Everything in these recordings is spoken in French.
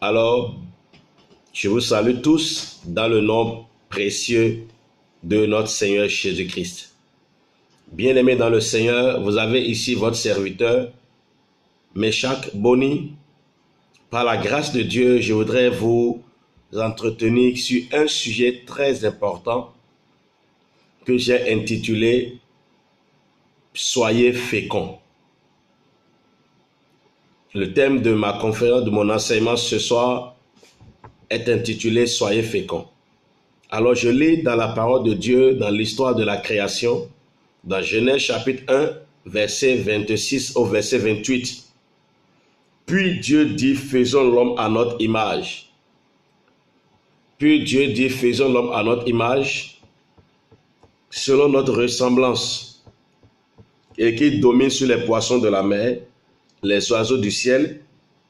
Alors, je vous salue tous dans le nom précieux de notre Seigneur Jésus-Christ. Bien-aimés dans le Seigneur, vous avez ici votre serviteur, Meshach Boni. Par la grâce de Dieu, je voudrais vous entretenir sur un sujet très important que j'ai intitulé « Soyez féconds ». Le thème de ma conférence, de mon enseignement ce soir est intitulé « Soyez féconds ». Alors je lis dans la parole de Dieu, dans l'histoire de la création, dans Genèse chapitre 1, verset 26 au verset 28. Puis Dieu dit, faisons l'homme à notre image. Puis Dieu dit, faisons l'homme à notre image, selon notre ressemblance, et qui domine sur les poissons de la mer, les oiseaux du ciel,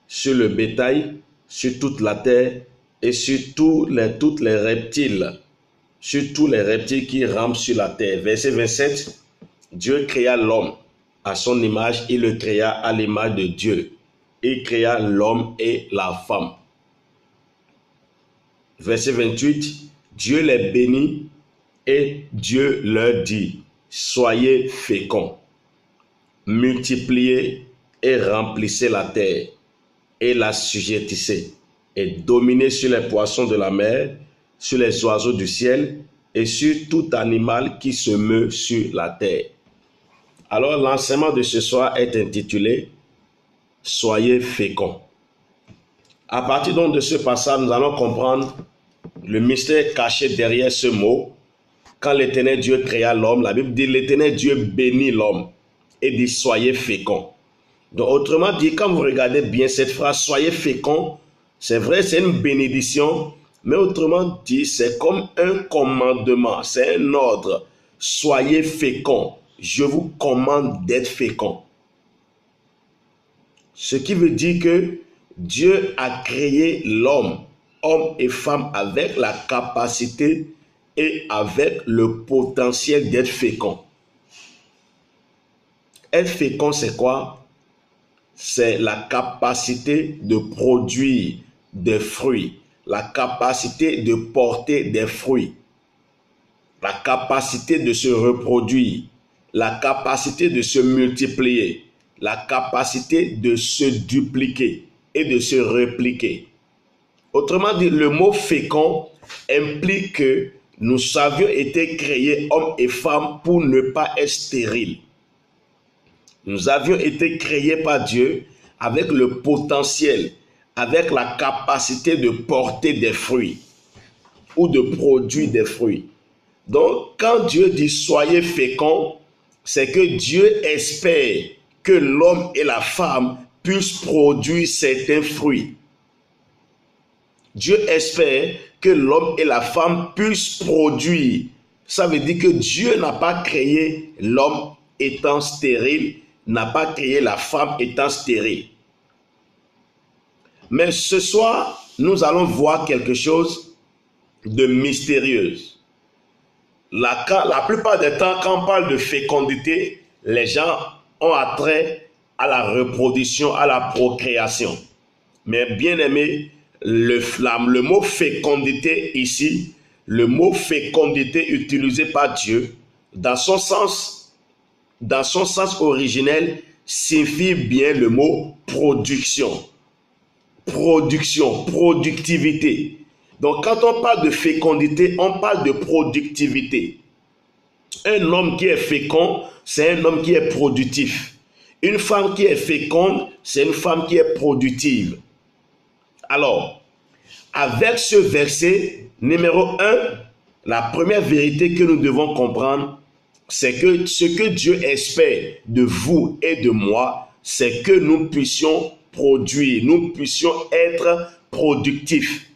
sur le bétail, sur toute la terre, et sur tous les reptiles, sur tous les reptiles qui rampent sur la terre. Verset 27, Dieu créa l'homme à son image, il le créa à l'image de Dieu. Il créa l'homme et la femme. Verset 28, Dieu les bénit et Dieu leur dit, soyez féconds, multipliez et remplissez la terre et l'assujettissez et dominez sur les poissons de la mer, sur les oiseaux du ciel et sur tout animal qui se meut sur la terre. Alors l'enseignement de ce soir est intitulé « Soyez féconds ». À partir donc de ce passage, nous allons comprendre le mystère caché derrière ce mot. Quand l'Éternel Dieu créa l'homme, la Bible dit l'Éternel Dieu bénit l'homme et dit « Soyez féconds ». Donc autrement dit, quand vous regardez bien cette phrase « Soyez féconds », c'est vrai, c'est une bénédiction, mais autrement dit, c'est comme un commandement, c'est un ordre. « Soyez féconds ». Je vous commande d'être féconds. Ce qui veut dire que Dieu a créé l'homme, homme et femme, avec la capacité et avec le potentiel d'être fécond. Être fécond, c'est quoi? C'est la capacité de produire des fruits, la capacité de porter des fruits, la capacité de se reproduire, la capacité de se multiplier, la capacité de se dupliquer et de se répliquer. Autrement dit, le mot fécond implique que nous avions été créés, hommes et femmes, pour ne pas être stériles. Nous avions été créés par Dieu avec le potentiel, avec la capacité de porter des fruits ou de produire des fruits. Donc, quand Dieu dit « soyez féconds », c'est que Dieu espère que l'homme et la femme puissent produire certains fruits. Dieu espère que l'homme et la femme puissent produire. Ça veut dire que Dieu n'a pas créé l'homme étant stérile, n'a pas créé la femme étant stérile. Mais ce soir, nous allons voir quelque chose de mystérieux. La plupart des temps, quand on parle de fécondité, les gens ont attrait à la reproduction, à la procréation. Mais bien aimé, le mot fécondité ici, le mot fécondité utilisé par Dieu, dans son sens originel, signifie bien le mot production. Production, productivité. Donc quand on parle de fécondité, on parle de productivité. Un homme qui est fécond, c'est un homme qui est productif. Une femme qui est féconde, c'est une femme qui est productive. Alors, avec ce verset numéro 1, la première vérité que nous devons comprendre, c'est que ce que Dieu espère de vous et de moi, c'est que nous puissions produire, nous puissions être productifs.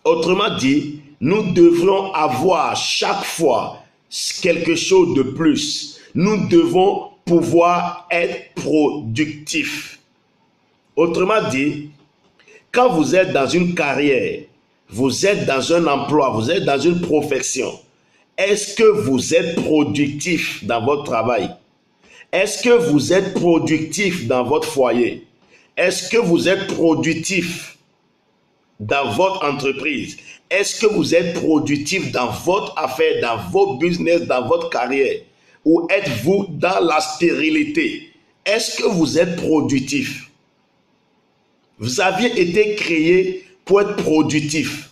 Autrement dit, nous devrons avoir chaque fois quelque chose de plus. Nous devons pouvoir être productifs. Autrement dit, quand vous êtes dans une carrière, vous êtes dans un emploi, vous êtes dans une profession, est-ce que vous êtes productif dans votre travail? Est-ce que vous êtes productif dans votre foyer? Est-ce que vous êtes productif dans votre entreprise? Est-ce que vous êtes productif dans votre affaire, dans votre business, dans votre carrière? Ou êtes-vous dans la stérilité? Est-ce que vous êtes productif? Vous aviez été créé pour être productif.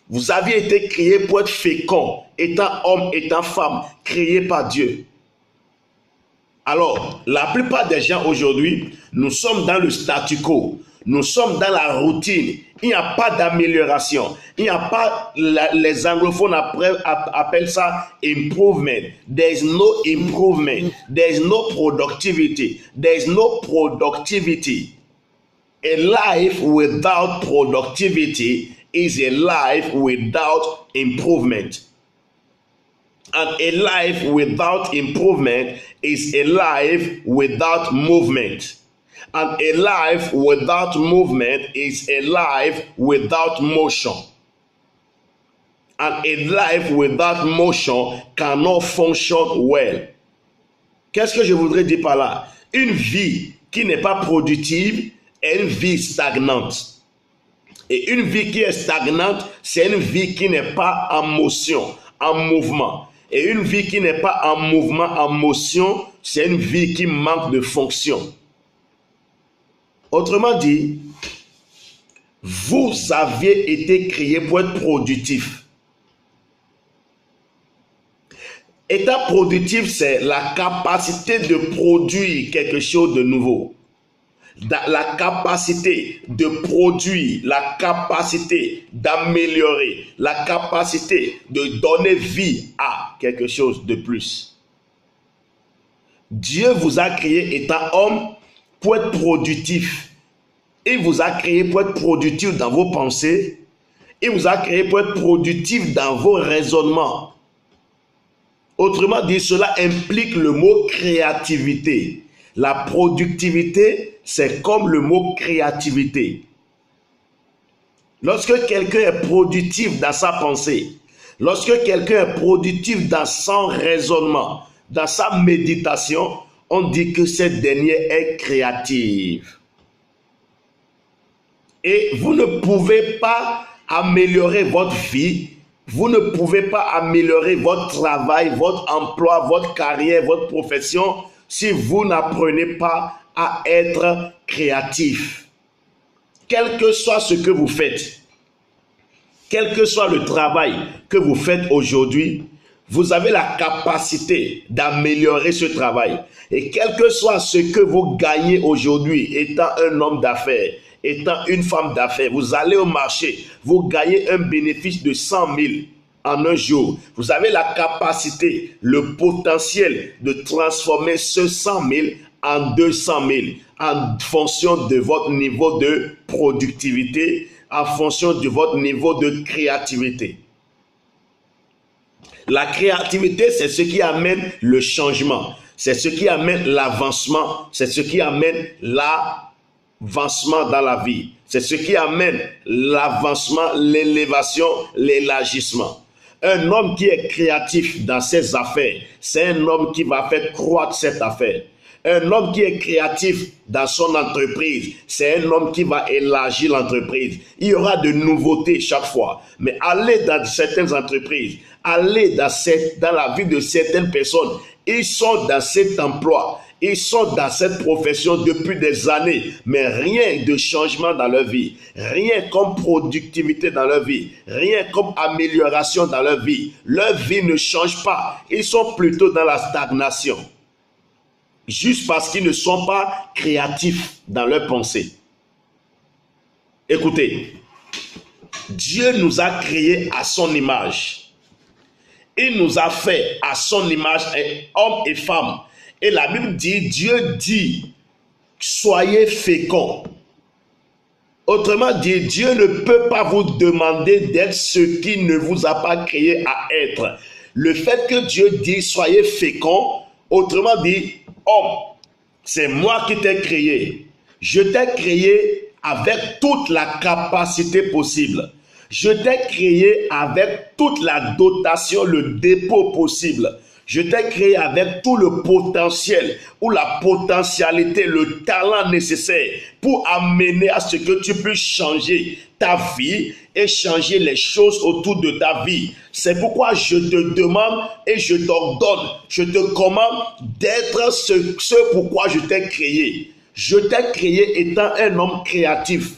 Vous aviez été créé pour être fécond, étant homme, étant femme, créé par Dieu. Alors, la plupart des gens aujourd'hui, nous sommes dans le statu quo. Nous sommes dans la routine. Il n'y a pas d'amélioration. Il n'y a pas, les anglophones appellent ça improvement. There is no improvement. There is no productivity. There is no productivity. A life without productivity is a life without improvement. And a life without improvement is a life without movement. And a life without movement is a life without motion. And a life without motion cannot function well. Qu'est-ce que je voudrais dire par là? Une vie qui n'est pas productive est une vie stagnante. Et une vie qui est stagnante, c'est une vie qui n'est pas en motion, en mouvement. Et une vie qui n'est pas en mouvement, en motion, c'est une vie qui manque de fonction. Autrement dit, vous aviez été créé pour être productif. État productif, c'est la capacité de produire quelque chose de nouveau. La capacité de produire, la capacité d'améliorer, la capacité de donner vie à quelque chose de plus. Dieu vous a créé étant homme pour être productif. Il vous a créé pour être productif dans vos pensées. Il vous a créé pour être productif dans vos raisonnements. Autrement dit, cela implique le mot créativité. La productivité, c'est comme le mot créativité. Lorsque quelqu'un est productif dans sa pensée, lorsque quelqu'un est productif dans son raisonnement, dans sa méditation, on dit que cette dernière est créative. Et vous ne pouvez pas améliorer votre vie, vous ne pouvez pas améliorer votre travail, votre emploi, votre carrière, votre profession, si vous n'apprenez pas à être créatif. Quel que soit ce que vous faites, quel que soit le travail que vous faites aujourd'hui, vous avez la capacité d'améliorer ce travail. Et quel que soit ce que vous gagnez aujourd'hui, étant un homme d'affaires, étant une femme d'affaires, vous allez au marché, vous gagnez un bénéfice de 100 000 en un jour. Vous avez la capacité, le potentiel de transformer ce 100 000 en 200 000 en fonction de votre niveau de productivité, en fonction de votre niveau de créativité. La créativité, c'est ce qui amène le changement, c'est ce qui amène l'avancement, c'est ce qui amène l'avancement dans la vie, c'est ce qui amène l'avancement, l'élévation, l'élargissement. Un homme qui est créatif dans ses affaires, c'est un homme qui va faire croître cette affaire. Un homme qui est créatif dans son entreprise, c'est un homme qui va élargir l'entreprise. Il y aura de nouveautés chaque fois. Mais allez dans certaines entreprises, allez dans la vie de certaines personnes. Ils sont dans cet emploi, ils sont dans cette profession depuis des années, mais rien de changement dans leur vie, rien comme productivité dans leur vie, rien comme amélioration dans leur vie. Leur vie ne change pas, ils sont plutôt dans la stagnation. Juste parce qu'ils ne sont pas créatifs dans leurs pensées. Écoutez, Dieu nous a créés à son image. Il nous a fait à son image, hommes et femmes. Et la Bible dit, Dieu dit, soyez féconds. Autrement dit, Dieu ne peut pas vous demander d'être ce qu'il ne vous a pas créé à être. Le fait que Dieu dit, soyez féconds, autrement dit, homme, c'est moi qui t'ai créé. Je t'ai créé avec toute la capacité possible. Je t'ai créé avec toute la dotation, le dépôt possible. Je t'ai créé avec tout le potentiel ou la potentialité, le talent nécessaire pour amener à ce que tu puisses changer ta vie et changer les choses autour de ta vie. C'est pourquoi je te demande et je t'ordonne, je te commande d'être ce pourquoi je t'ai créé. Je t'ai créé étant un homme créatif.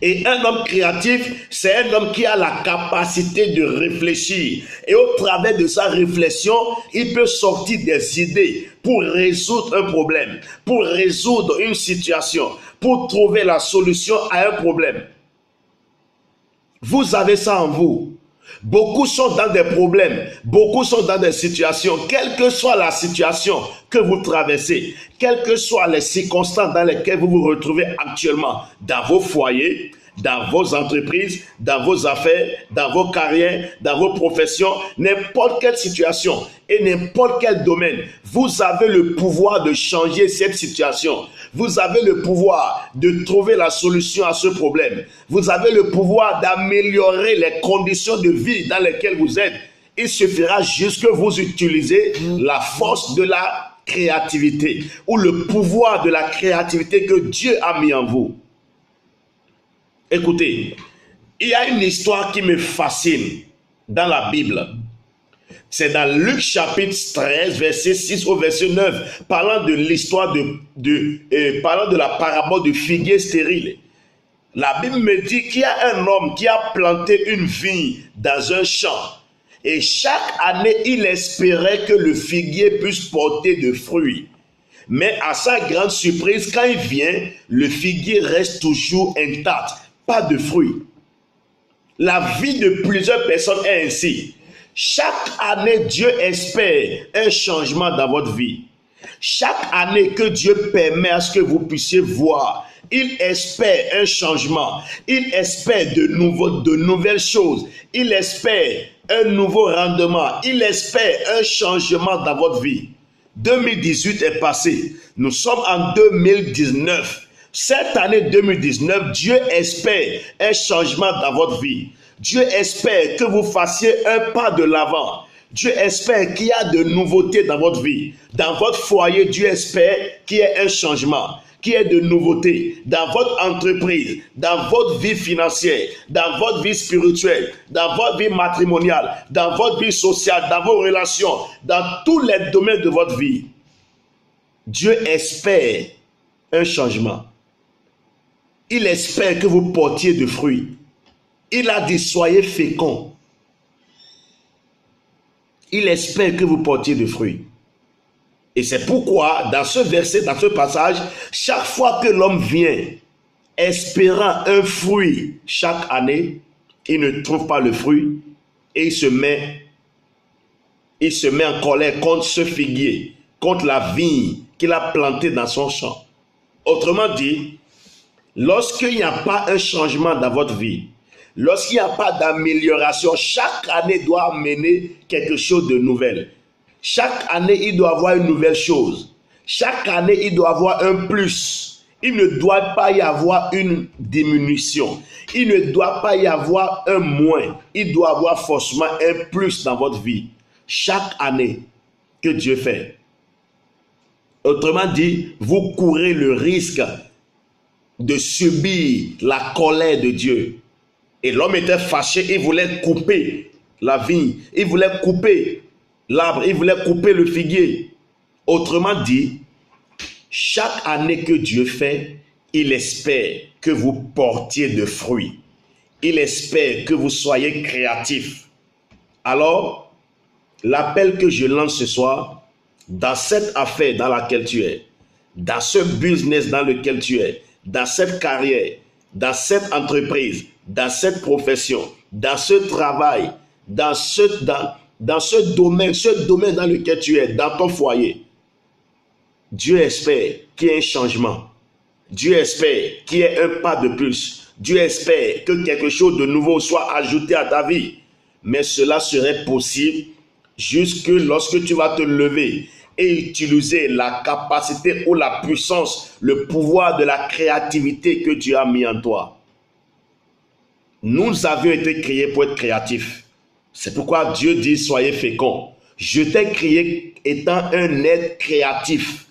Et un homme créatif, c'est un homme qui a la capacité de réfléchir. Et au travers de sa réflexion, il peut sortir des idées pour résoudre un problème, pour résoudre une situation, pour trouver la solution à un problème. Vous avez ça en vous. Beaucoup sont dans des problèmes, beaucoup sont dans des situations, quelle que soit la situation que vous traversez, quelles que soient les circonstances dans lesquelles vous vous retrouvez actuellement, dans vos foyers, dans vos entreprises, dans vos affaires, dans vos carrières, dans vos professions, n'importe quelle situation et n'importe quel domaine, vous avez le pouvoir de changer cette situation. Vous avez le pouvoir de trouver la solution à ce problème. Vous avez le pouvoir d'améliorer les conditions de vie dans lesquelles vous êtes. Il suffira juste que vous utilisez la force de la créativité ou le pouvoir de la créativité que Dieu a mis en vous. Écoutez, il y a une histoire qui me fascine dans la Bible. C'est dans Luc chapitre 13, verset 6 au verset 9, parlant de l'histoire parlant de la parabole du figuier stérile. La Bible me dit qu'il y a un homme qui a planté une vigne dans un champ. Et chaque année, il espérait que le figuier puisse porter de fruits. Mais à sa grande surprise, quand il vient, le figuier reste toujours intact, pas de fruits. La vie de plusieurs personnes est ainsi. Chaque année, Dieu espère un changement dans votre vie. Chaque année que Dieu permet à ce que vous puissiez voir, il espère un changement. Il espère de nouvelles choses. Il espère un nouveau rendement. Il espère un changement dans votre vie. 2018 est passé. Nous sommes en 2019. Cette année 2019, Dieu espère un changement dans votre vie. Dieu espère que vous fassiez un pas de l'avant. Dieu espère qu'il y a de nouveautés dans votre vie. Dans votre foyer, Dieu espère qu'il y ait un changement, qu'il y ait de nouveautés. Dans votre entreprise, dans votre vie financière, dans votre vie spirituelle, dans votre vie matrimoniale, dans votre vie sociale, dans vos relations, dans tous les domaines de votre vie. Dieu espère un changement. Il espère que vous portiez de fruits. Il a dit, soyez féconds. Il espère que vous portiez de fruits. Et c'est pourquoi, dans ce verset, dans ce passage, chaque fois que l'homme vient, espérant un fruit chaque année, il ne trouve pas le fruit et il se met en colère contre ce figuier, contre la vigne qu'il a plantée dans son champ. Autrement dit, lorsqu'il n'y a pas un changement dans votre vie, lorsqu'il n'y a pas d'amélioration, chaque année doit amener quelque chose de nouvel. Chaque année, il doit avoir une nouvelle chose. Chaque année, il doit avoir un plus. Il ne doit pas y avoir une diminution. Il ne doit pas y avoir un moins. Il doit avoir forcément un plus dans votre vie. Chaque année que Dieu fait. Autrement dit, vous courez le risque de subir la colère de Dieu. Et l'homme était fâché, il voulait couper la vigne, il voulait couper l'arbre, il voulait couper le figuier. Autrement dit, chaque année que Dieu fait, il espère que vous portiez de fruits. Il espère que vous soyez créatifs. Alors, l'appel que je lance ce soir, dans cette affaire dans laquelle tu es, dans ce business dans lequel tu es, dans cette carrière, dans cette entreprise, dans cette profession, dans ce travail, dans ce domaine dans lequel tu es, dans ton foyer, Dieu espère qu'il y ait un changement. Dieu espère qu'il y ait un pas de plus. Dieu espère que quelque chose de nouveau soit ajouté à ta vie. Mais cela serait possible jusque lorsque tu vas te lever et utiliser la capacité ou la puissance, le pouvoir de la créativité que Dieu a mis en toi. Nous avions été créés pour être créatifs. C'est pourquoi Dieu dit, soyez féconds. Je t'ai créé étant un être créatif.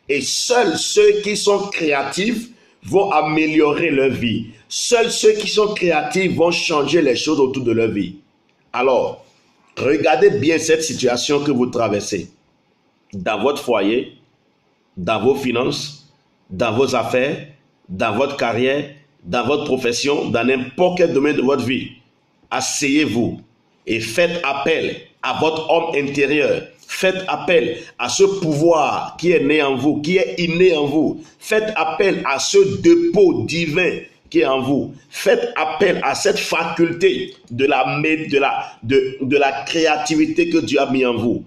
Et seuls ceux qui sont créatifs vont améliorer leur vie. Seuls ceux qui sont créatifs vont changer les choses autour de leur vie. Alors, regardez bien cette situation que vous traversez. Dans votre foyer, dans vos finances, dans vos affaires, dans votre carrière, dans votre profession, dans n'importe quel domaine de votre vie. Asseyez-vous et faites appel à votre homme intérieur. Faites appel à ce pouvoir qui est né en vous, qui est inné en vous. Faites appel à ce dépôt divin qui est en vous. Faites appel à cette faculté de la créativité que Dieu a mis en vous.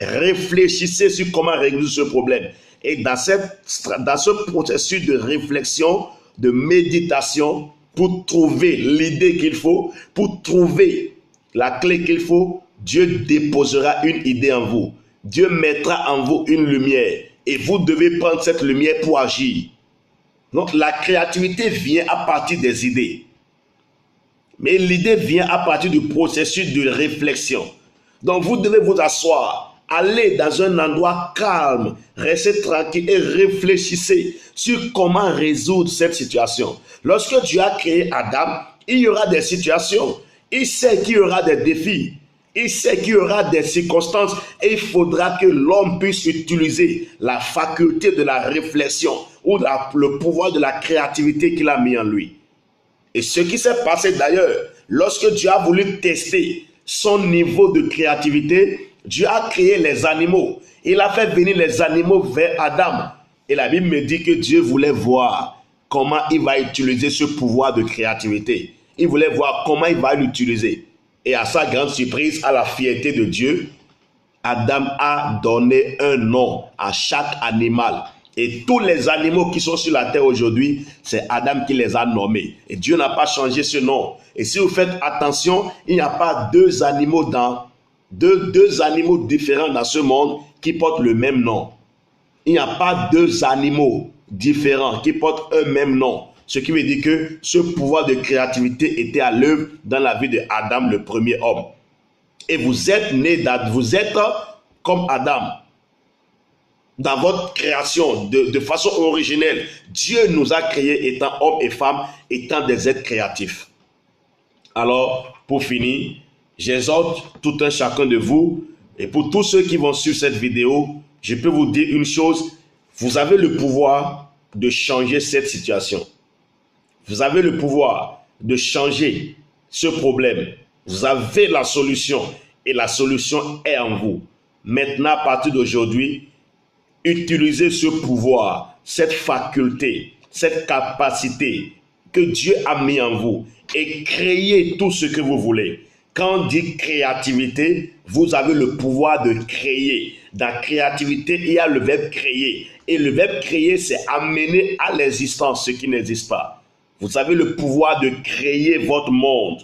Réfléchissez sur comment résoudre ce problème. Et dans ce processus de réflexion, de méditation, pour trouver l'idée qu'il faut, pour trouver la clé qu'il faut, Dieu déposera une idée en vous. Dieu mettra en vous une lumière. Et vous devez prendre cette lumière pour agir. Donc la créativité vient à partir des idées. Mais l'idée vient à partir du processus de réflexion. Donc vous devez vous asseoir, aller dans un endroit calme, restez tranquille et réfléchissez sur comment résoudre cette situation. Lorsque Dieu a créé Adam, il y aura des situations. Il sait qu'il y aura des défis. Il sait qu'il y aura des circonstances et il faudra que l'homme puisse utiliser la faculté de la réflexion ou le pouvoir de la créativité qu'il a mis en lui. Et ce qui s'est passé d'ailleurs, lorsque Dieu a voulu tester son niveau de créativité, Dieu a créé les animaux. Il a fait venir les animaux vers Adam. Et la Bible me dit que Dieu voulait voir comment il va utiliser ce pouvoir de créativité. Il voulait voir comment il va l'utiliser. Et à sa grande surprise, à la fierté de Dieu, Adam a donné un nom à chaque animal. Et tous les animaux qui sont sur la terre aujourd'hui, c'est Adam qui les a nommés. Et Dieu n'a pas changé ce nom. Et si vous faites attention, il n'y a pas deux animaux différents dans ce monde qui portent le même nom. Il n'y a pas deux animaux différents qui portent un même nom. Ce qui veut dire que ce pouvoir de créativité était à l'œuvre dans la vie de Adam, le premier homme. Et vous êtes comme Adam. Dans votre création, de façon originelle, Dieu nous a créés étant hommes et femmes, étant des êtres créatifs. Alors, pour finir, j'exhorte tout un chacun de vous, et pour tous ceux qui vont suivre cette vidéo, je peux vous dire une chose, vous avez le pouvoir de changer cette situation. Vous avez le pouvoir de changer ce problème. Vous avez la solution et la solution est en vous. Maintenant, à partir d'aujourd'hui, utilisez ce pouvoir, cette faculté, cette capacité que Dieu a mis en vous et créez tout ce que vous voulez. Quand on dit créativité, vous avez le pouvoir de créer. Dans la créativité, il y a le verbe créer. Et le verbe créer, c'est amener à l'existence ce qui n'existe pas. Vous avez le pouvoir de créer votre monde.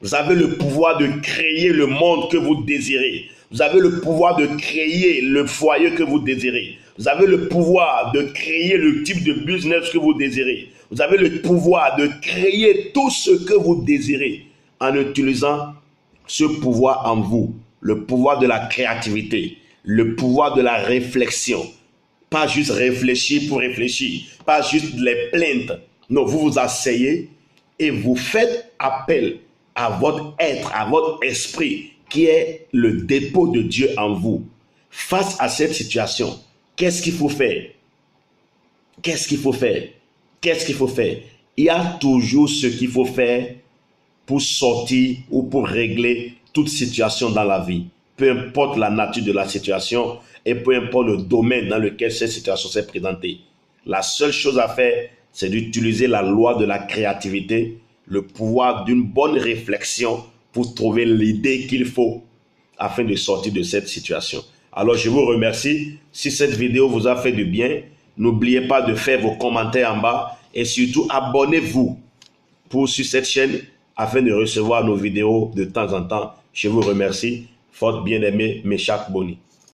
Vous avez le pouvoir de créer le monde que vous désirez. Vous avez le pouvoir de créer le foyer que vous désirez. Vous avez le pouvoir de créer le type de business que vous désirez. Vous avez le pouvoir de créer tout ce que vous désirez en utilisant ce pouvoir en vous. Le pouvoir de la créativité, le pouvoir de la réflexion. Pas juste réfléchir pour réfléchir, pas juste les plaintes. Non, vous vous asseyez et vous faites appel à votre être, à votre esprit qui est le dépôt de Dieu en vous. Face à cette situation, qu'est-ce qu'il faut faire? Qu'est-ce qu'il faut faire? Qu'est-ce qu'il faut faire? Il y a toujours ce qu'il faut faire pour sortir ou pour régler toute situation dans la vie. Peu importe la nature de la situation et peu importe le domaine dans lequel cette situation s'est présentée. La seule chose à faire, c'est d'utiliser la loi de la créativité, le pouvoir d'une bonne réflexion pour trouver l'idée qu'il faut afin de sortir de cette situation. Alors, je vous remercie. Si cette vidéo vous a fait du bien, n'oubliez pas de faire vos commentaires en bas et surtout abonnez-vous sur cette chaîne afin de recevoir nos vidéos de temps en temps. Je vous remercie. Fort bien-aimé, Meshach Boni.